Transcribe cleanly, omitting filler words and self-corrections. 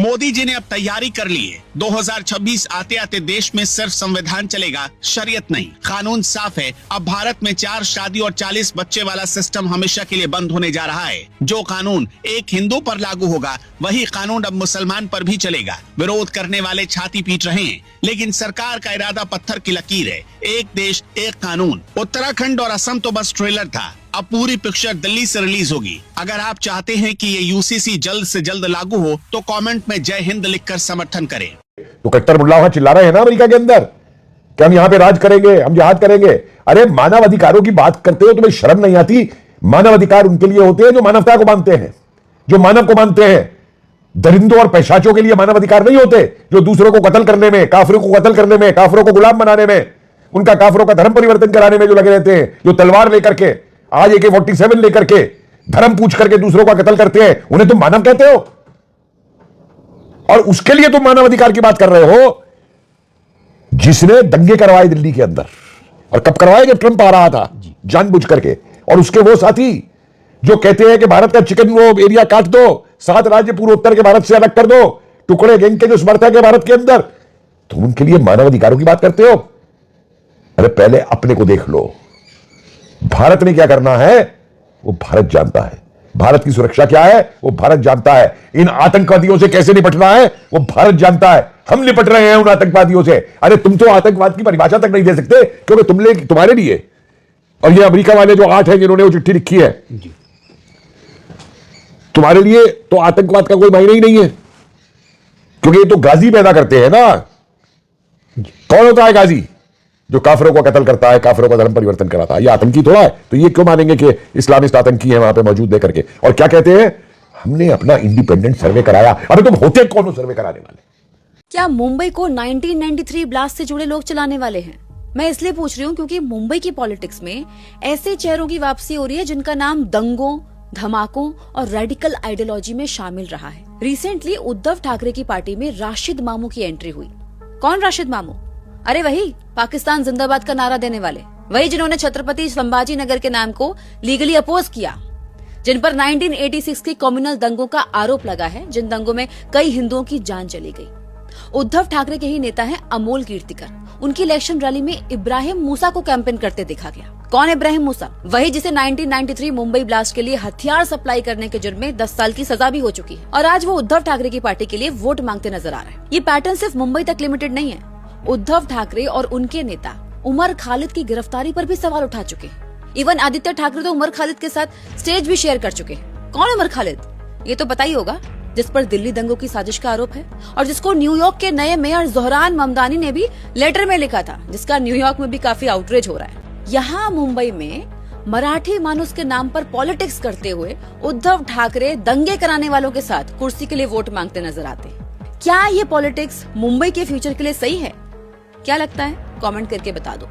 मोदी जी ने अब तैयारी कर ली है। 2026 आते आते देश में सिर्फ संविधान चलेगा, शरीयत नहीं। कानून साफ है, अब भारत में 4 शादी और 40 बच्चे वाला सिस्टम हमेशा के लिए बंद होने जा रहा है। जो कानून एक हिंदू पर लागू होगा, वही कानून अब मुसलमान पर भी चलेगा। विरोध करने वाले छाती पीट रहे हैं, लेकिन सरकार का इरादा पत्थर की लकीर है। एक देश एक कानून। उत्तराखंड और असम तो बस ट्रेलर था, अब पूरी पिक्चर दिल्ली से रिलीज होगी। अगर आप चाहते हैं कि ये यूसीसी जल्द से जल्द लागू हो, तो कमेंट में जय हिंद लिखकर समर्थन करें। तो कट्टर मुल्ला वहां चिल्ला रहे हैं ना अमेरिका के अंदर कि हम यहां पे राज करेंगे, हम जिहाद करेंगे। अरे मानव अधिकारों की बात करते हो, तुम्हें शर्म नहीं आती? मानव अधिकार उनके लिए होते हैं जो मानवता को मानते हैं, जो मानव को मानते हैं। दरिंदों और पैशाचों के लिए मानव अधिकार नहीं होते, जो दूसरों को कत्ल करने में, काफिरों को कत्ल करने में, काफिरों को गुलाम बनाने में, उनका काफिरों का धर्म परिवर्तन कराने में जो लगे रहते हैं, जो तलवार लेकर के, आज AK-47 लेकर के धर्म पूछ करके दूसरों का कत्ल करते हैं, उन्हें तुम मानव कहते हो? और उसके लिए तुम मानव अधिकार की बात कर रहे हो जिसने दंगे करवाए दिल्ली के अंदर। और कब करवाए? जब ट्रंप आ रहा था, जानबूझ करके। और उसके वो साथी जो कहते हैं कि भारत का चिकन वो एरिया काट दो, 7 राज्य पूर्वोत्तर के भारत से अलग कर दो, टुकड़े गैंग के जो समर्थक है भारत के अंदर, तुम उनके लिए मानव अधिकारों की बात करते हो? अरे पहले अपने को देख लो। भारत ने क्या करना है वो भारत जानता है। भारत की सुरक्षा क्या है वो भारत जानता है। इन आतंकवादियों से कैसे निपटना है वो भारत जानता है। हम निपट रहे हैं उन आतंकवादियों से। अरे तुम तो आतंकवाद की परिभाषा तक नहीं दे सकते, क्योंकि तुम्हारे लिए और ये अमेरिका वाले जो 8 हैं जिन्होंने वो चिट्ठी लिखी है, तुम्हारे लिए तो आतंकवाद का कोई मायने ही नहीं है, क्योंकि ये तो गाजी पैदा करते हैं ना। कौन होता है गाजी? जो काफिरों को कत्ल करता है, काफिरों का धर्म परिवर्तन कराता है। ये आतंकी थोड़ा है, तो ये क्यों मानेंगे कि इस्लामिस्ट आतंकी है वहां पे मौजूद लेकर के? और क्या कहते हैं, हमने अपना इंडिपेंडेंट सर्वे कराया। अरे तुम होते कौन हो सर्वे कराने वाले? क्या मुंबई को 1993 ब्लास्ट से जुड़े लोग चलाने वाले हैं? मैं इसलिए पूछ रही हूँ क्योंकि मुंबई की पॉलिटिक्स में ऐसे चेहरों की वापसी हो रही है जिनका नाम दंगों, धमाकों और रेडिकल आइडियोलॉजी में शामिल रहा है। रिसेंटली उद्धव ठाकरे की पार्टी में राशिद मामू की एंट्री हुई। कौन राशिद मामू? अरे वही पाकिस्तान जिंदाबाद का नारा देने वाले, वही जिन्होंने छत्रपति संभाजी नगर के नाम को लीगली अपोज किया, जिन पर 1986 के कम्युनल दंगों का आरोप लगा है, जिन दंगों में कई हिंदुओं की जान चली गई। उद्धव ठाकरे के ही नेता हैं अमोल कीर्तिकर। उनकी इलेक्शन रैली में इब्राहिम मूसा को कैंपेन करते देखा गया। कौन इब्राहिम मूसा? वही जिसे 1993 मुंबई ब्लास्ट के लिए हथियार सप्लाई करने के जुर्म में 10 साल की सजा भी हो चुकी है, और आज वो उद्धव ठाकरे की पार्टी के लिए वोट मांगते नजर आ रहे हैं। ये पैटर्न सिर्फ मुंबई तक लिमिटेड नहीं है। उद्धव ठाकरे और उनके नेता उमर खालिद की गिरफ्तारी पर भी सवाल उठा चुके हैं। इवन आदित्य ठाकरे तो उमर खालिद के साथ स्टेज भी शेयर कर चुके हैं। कौन उमर खालिद? ये तो पता ही होगा, जिस पर दिल्ली दंगों की साजिश का आरोप है और जिसको न्यूयॉर्क के नए मेयर ज़ोहरान ममदानी ने भी लेटर में लिखा था, जिसका न्यूयॉर्क में भी काफी आउटरीच हो रहा है। यहाँ मुंबई में मराठी मानुस के नाम पर पॉलिटिक्स करते हुए उद्धव ठाकरे दंगे कराने वालों के साथ कुर्सी के लिए वोट मांगते नजर आते हैं। क्या ये पॉलिटिक्स मुंबई के फ्यूचर के लिए सही है? क्या लगता है? कमेंट करके बता दो।